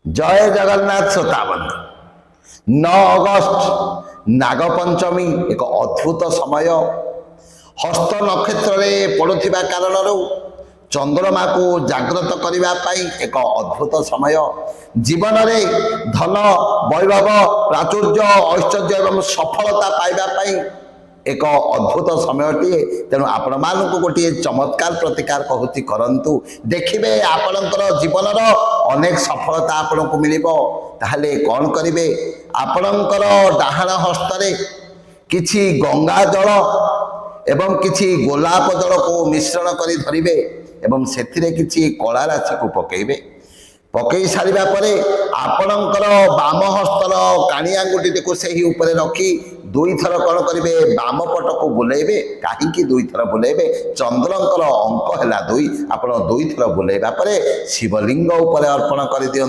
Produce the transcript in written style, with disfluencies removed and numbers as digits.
जय जगन्नाथ श्रोताबंधु 9 अगस्त नागपंचमी एक अद्भुत समय हस्त नक्षत्र पड़ुवा कारण चंद्रमा को जागृत करने एक अद्भुत समय जीवन में धन वैभव प्राचुर्य ऐश्वर्य एवं सफलता पाइबापी एक अद्भुत समयटे तेणु आपण मानक गोटे चमत्कार प्रतिकार कहूँ करंतु देखिए आपणकर जीवन अनेक सफलता आपण को मिल ताहले कौन करेंगे आपणकर डाहाण हस्तरे किछि गंगा जल एवं किछि गोलाप जल को मिश्रण कर धरिबे एवं सेथिरे किछि कला राशि को पकेइबे पकई सारिबा परे आपणकर बाम हस्तर काणी आंगुठी को सही ऊपर रखी दुई थर कौन करेंगे बाम पट को बुलेबे कहीं दुई थर बुलेबे चंद्रंकर अंक है 2 आप दुई थर बुलेबा परे शिवलिंग उपर अर्पण कर दियंतु।